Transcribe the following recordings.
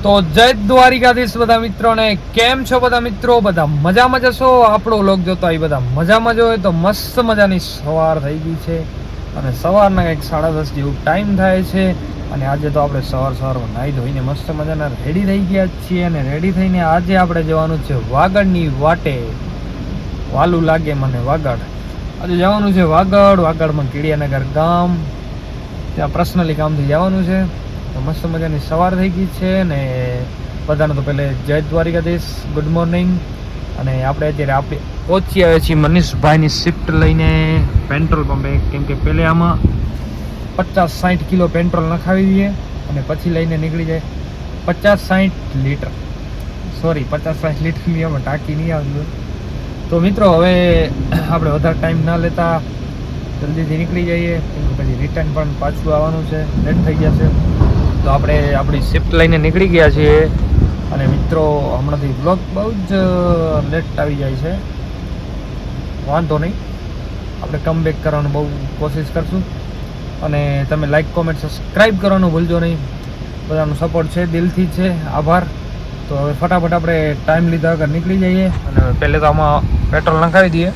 તો જય દ્વારિકાધીશ બધા મિત્રોને. કેમ છો બધા મિત્રો? બધા મજામાં જશો? આપણો વ્લોગ જોતો આવી બધા મજામાં જ હોય તો મસ્ત મજાની સવાર થઈ ગઈ છે અને સવારના કંઈક 10:30 જેવું ટાઈમ થાય છે. અને આજે તો આપણે સવારમાં નાહી ધોઈને મસ્ત મજાના રેડી થઈ ગયા છીએ અને રેડી થઈને આજે આપણે જવાનું છે વાગડની વાટે. વાલું લાગે મને વાગડ. આજે જવાનું છે વાગડમાં કીડિયાનગર ગામ, ત્યાં પર્સનલી કામથી જવાનું છે. તો મસ્ત મજાની સવાર થઈ ગઈ છે ને બધાને તો પહેલે જય દ્વારિકાધીશ, ગુડ મોર્નિંગ. અને આપણે અત્યારે પહોંચી આવ્યા છીએ મનીષભાઈની શિફ્ટ લઈને પેટ્રોલ પંપે, કેમ કે પહેલે આમાં 50-60 કિલો પેટ્રોલ નખાવી દઈએ અને પછી લઈને નીકળી જાય 50-60 લીટર. સોરી, 50-60 લીટરની આમાં ટાંકી નહીં આવતી. તો મિત્રો હવે આપણે વધારે ટાઈમ ના લેતા જલ્દીથી નીકળી જઈએ, કેમ કે પછી રિટર્ન પણ પાછું આવવાનું છે, લેટ થઈ ગયા છે. તો આપણે આપણી શિફ્ટ લઈને નીકળી ગયા છીએ અને મિત્રો હમણાંથી બ્લોગ બહુ જ લેટ આવી જાય છે. વાંધો નહીં, આપણે કમબેક કરવાનું બહુ કોશિશ કરશું અને તમે લાઈક, કોમેન્ટ, સબસ્ક્રાઈબ કરવાનું ભૂલજો નહીં. બધાનો સપોર્ટ છે, દિલથી છે, આભાર. તો હવે ફટાફટ આપણે ટાઈમ લીધા વગર નીકળી જઈએ અને પહેલે તો આમાં પેટ્રોલ નખાવી દઈએ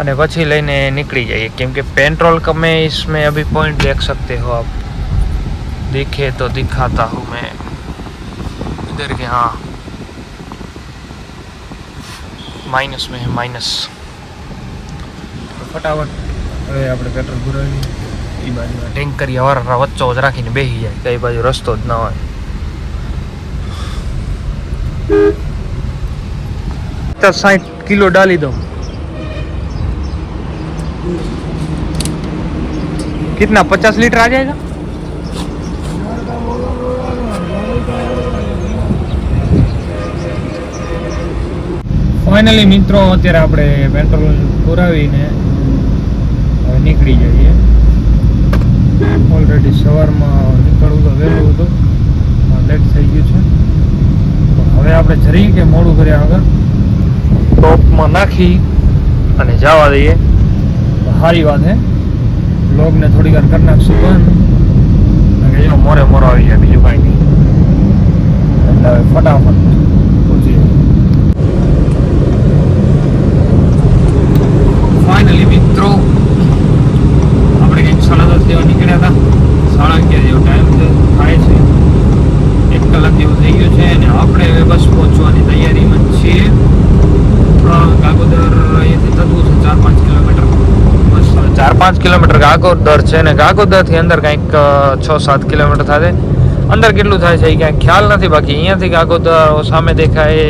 અને પછી લઈને નીકળી जाइए, કેમ કે पेट्रोल कम है इसमें. अभी पॉइंट देख सकते हो आप, दिखे तो दिखाता हूँ मैं इधर के. हाँ, माइनस में है, माइनस. तो फटाफट હવે આપણે પેટ્રોલ પુરાવી એ બાજુ ટેન્કરી હવારના વચ્ચો જ રાખીને બેસી જાય, કઈ બાજુ રસ્તો જ ના હોય. 60 કિલો डाली दो. कितना 50 लीटर आ जाएगा? ફાઇનલી મિત્રો અત્યારે આપણે પેટ્રોલ પુરાવીને હવે નીકળી જઈએ. ઓલરેડી સવારમાં નીકળવું તો વહેલું હતું, લેટ થઈ ગયું છે. તો હવે આપણે જરી કે મોડું કર્યા વગર ટોપમાં નાખી અને જવા દઈએ. સારી વાત છે, બ્લોગને થોડી વાર કરી નાખશું બંધ, એનો મોરે મોરો આવી જાય, બીજું કાંઈ નહીં. એટલે હવે ફટાફટ પહોંચીએ. ફાઇનલી મિત્રો આપણે કંઈક 10:30 જેવા નીકળ્યા હતા. 11:30 જેવો ટાઈમ થાય છે, 1 કલાક જેવું થઈ ગયું છે અને આપણે હવે બસ પહોંચવાની તૈયારીમાં જ છીએ. ગાગોદર અહીંયાથી થતું છે 4-5 કિલોમીટર. 4-5 કિલોમીટર ગાગોદર છે ને ગાગોદરથી અંદર કંઈક 6-7 કિલોમીટર થાય. અંદર કેટલું થાય છે એ ક્યાંય ખ્યાલ નથી. બાકી અહીંયાથી ગાગોદર સામે દેખાય,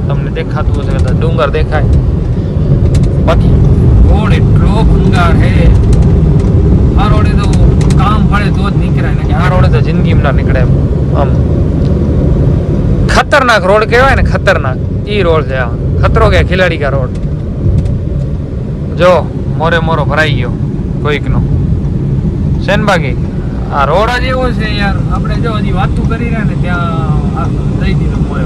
તમને દેખાતું હશે કદાચ, ડુંગર દેખાય. બાકી રોડ એટલો ભંગાર હે. આ રોડે તો કામ પડે તો જ નીકળાય, ને આ રોડે તો જિંદગીમાં ના નીકળે. આમ ખતરનાક રોડ કહેવાય ને, ખતરનાક એ રોડ છે. આ ખતરો કે ખિલાડી કા રોડ. જો મોરે મોરો ભરાઈ ગયો કોઈકનો છે ને. બાકી આ રોડ જ એવો છે યાર, આપણે જો હજી વાતું કરી રહ્યા ને ત્યાં દઈ દીધું મોરે.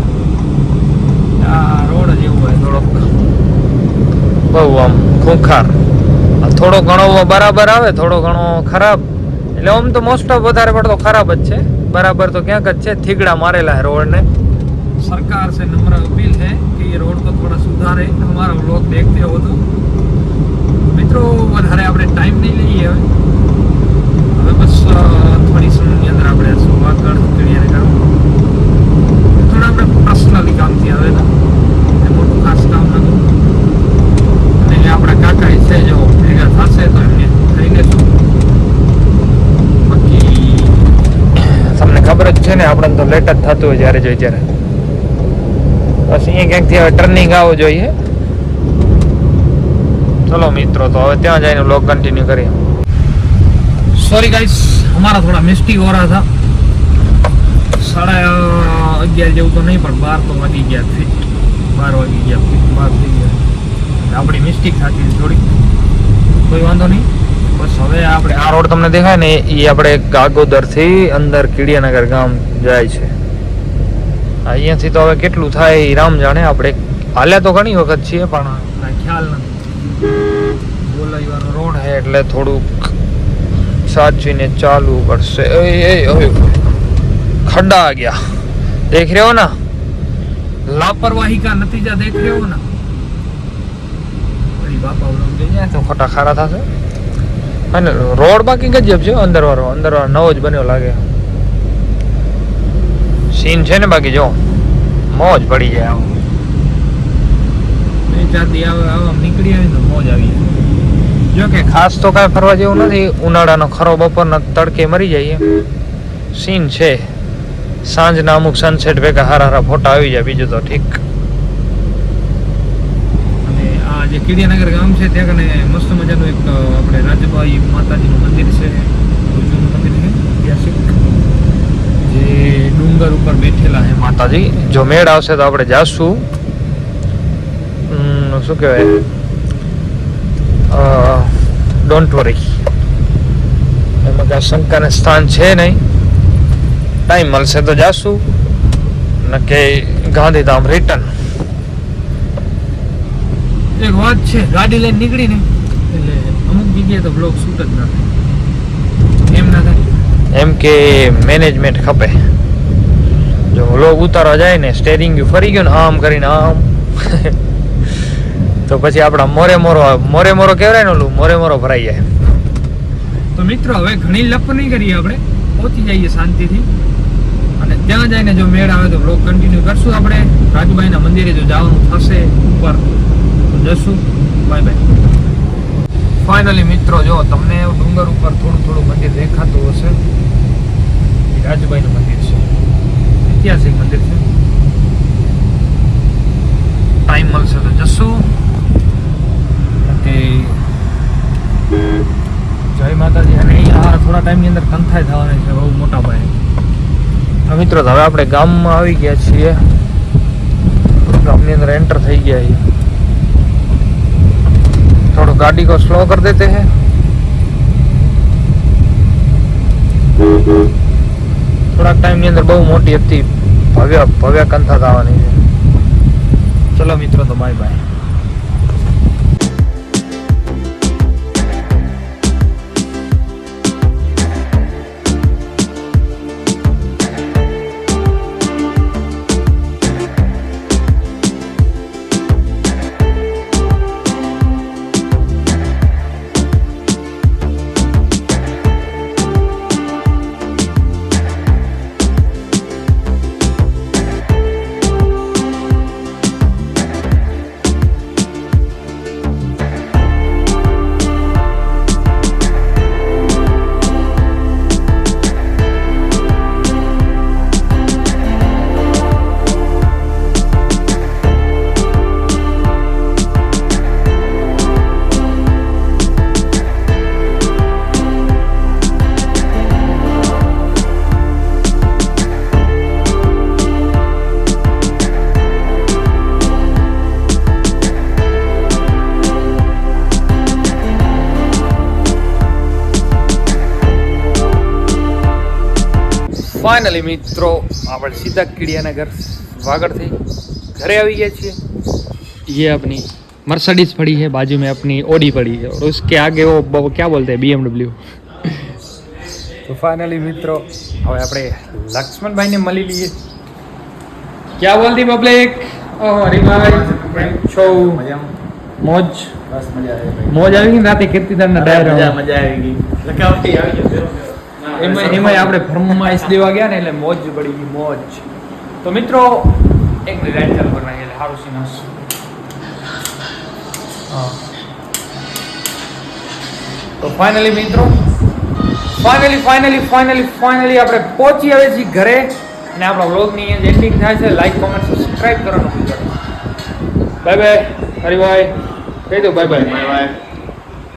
આ રોડ જ એવો હોય, થોડોક બહુ આમ ખૂંખાર. થોડો ઘણો બરાબર આવે, થોડો ઘણો ખરાબ. એટલે આમ તો મોસ્ટ ઓફ વધારે પડતો ખરાબ જ છે, બરાબર તો ક્યાંક જ છે. થીગડા મારેલા है रोड ने. सरकार से नम्र अपील है कि ये रोड को थोड़ा सुधारे. हमारा व्लॉग देखते हो तो મિત્રો વધારે આપણે ટાઈમ નહીં લઈએ. હવે બસ થોડી સમયની અંદર આપણે વાગડ ક્લિયર કરવું. થોડા આપણે પર્સનલી કામથી આવે ને, મોટું ખાસ કામ નથી. અને આપણા કાકા છે, જો ભેગા થશે તો એમને થઈ લેશું. બાકી તમને ખબર જ છે ને, આપણે તો લેટ જ થતું હોય જ્યારે જોઈએ ત્યારે. બસ અહીંયા ક્યાંકથી હવે ટર્નિંગ આવવું જોઈએ. चलो मित्रों, तो હવે ત્યાં જઈને व्लॉग कंटिन्यू करिए. सॉरी गाइस, हमारा थोड़ा मिस्टेक हो रहा था. 11:30 જેવું તો નહીં, પણ 12 તો વાગી ગયા. ફિટ 12 વાગી ગયા, ફિટ 12 થઈ ગયા. આપણી મિસ્ટેક થતી થોડી, કોઈ વાંધો નહીં. બસ હવે આપણે આ રોડ તમને દેખાય ને, એ આપણે ગાગોદરથી અંદર કીડિયાનગર ગામ જાય છે. અહીંયાથી તો હવે કેટલું થાય એ રામ જાણે. આપણે હાલ્યા તો ઘણી વખત છીએ પણ ખ્યાલ નથી. બોલાઈવાનો રોડ હે એટલે થોડુંક સાચવીને ચાલવું પડશે. ખડા આ ગયા देख रहे हो ना, लापरवाही का नतीजा देख रहे हो ना। बड़ी बापा बोलो तो खोटा खारा था અને રોડ બાકી ગજબ છે, અંદર વાળો નવો જ બન્યો લાગે સીન છે ને, બાકી જો મોજ પડી જાય આવો બે ચાર દી આવા નીકળી આવી તો મોજ આવી જાય। જો કે ખાસ તો કાંઈ ફરવા જેવું નથી, ઉનાળાનો ખરો બપોરના તડકે મરી જાય સીન છે, સાંજના અમુક સનસેટ ભેગા હારા ફોટા આવી જાય, બીજું તો ઠીક। અને આ જે કીડિયાનગર ગામ છે ત્યાં કને મસ્ત મજાનું એક આપણે રાજબાઈ માતાજીનું મંદિર છે, જૂનું મંદિર છે ઐતિહાસિક, જે ડુંગર ઉપર બેઠેલા છે માતાજી। જો મેળ આવશે તો આપણે જાશું, શું કહેવાય, ડોન્ટ વરી, એમાં કાંઈ શંકાને સ્થાન છે નહીં, ટાઈમ મળશે તો જાશું, નકે ગાંધીધામ રિટર્ન। એક વાત છે, ગાડી લઈને નીકળી ને એટલે અમુક જગ્યાએ તો બ્લોગ શૂટ જ ના થાય, એમ ના થાય, એમ કે મેનેજમેન્ટ ખપે। જો બ્લોગ ઉતારવા જાય ને સ્ટેરિંગ ફરી ગયું ને આમ કરીને આમ તો પછી આપણા મોરે મોરો કહેવાય ને, ઓલું મોરો ભરાઈ જાય। તો મિત્રો હવે ઘણી લપ નહીં કરીએ, આપણે પહોંચી જઈએ શાંતિથી, અને ત્યાં જઈને જો મેળ આવે તો બ્લોગ કન્ટિન્યુ કરશું। આપણે રાજુભાઈના મંદિરે જો જવાનું થશે ઉપર તો જશું। Bye bye. ફાઇનલી મિત્રો જો તમને ડુંગર ઉપર થોડું મંદિર દેખાતું હશે, રાજુભાઈનું મંદિર છે, ઐતિહાસિક મંદિર છે, ટાઈમ મળશે તો જશું। જય માતાજી। અને અહીંયા થોડા ટાઈમની અંદર કંથાઈ થવાની છે બહુ મોટા પાયે। હા મિત્રો, હવે આપણે ગામમાં આવી ગયા છીએ, ગામની અંદર એન્ટર થઈ ગયા છીએ। થોડો ગાડી को स्लो कर देते हैं, થોડાક ટાઈમની અંદર બહુ મોટી હતી ભવ્ય કંથા થવાની છે। ચલો મિત્રો, તો બાય બાય। फाइनली मित्रों આપણે સીધા કીડિયાનગર વાગડથી ઘરે આવી ગયા છીએ। ये अपनी मर्सिडीज पड़ी है, बाजू में अपनी ओडी पड़ी है, और उसके आगे वो क्या बोलते हैं BMW। तो फाइनली मित्रों હવે આપણે લક્ષ્મણભાઈને મળી લઈએ। क्या बोलती पब्लिक? ओ हरिभाई છો મોજ? બસ મજા આવી, મોજ આવી ગઈ રાતે કીર્તિદાનના ડાયરા મજા આવી ગઈ, લગાવતી આવી ગયો એમાં આપણે ફરમાઈશ દેવા ગયા ને એટલે મોજ પડી ગઈ મોજ। તો મિત્રો એક મિનિટ લાઈટ ચાલુ કરી નાખીએ એટલે સારું સીનાસ। હા તો ફાઇનલી મિત્રો ફાઇનલી આપણે પહોંચી આવે છીએ ઘરે, અને આપણા વ્લોગની એન્ડિંગ થાય છે। લાઈક કોમેન્ટ સબસ્ક્રાઇબ કરવાનું ભૂલતા નહીં। બાય બાય હરિભાઈ, કહી દો બાય બાય।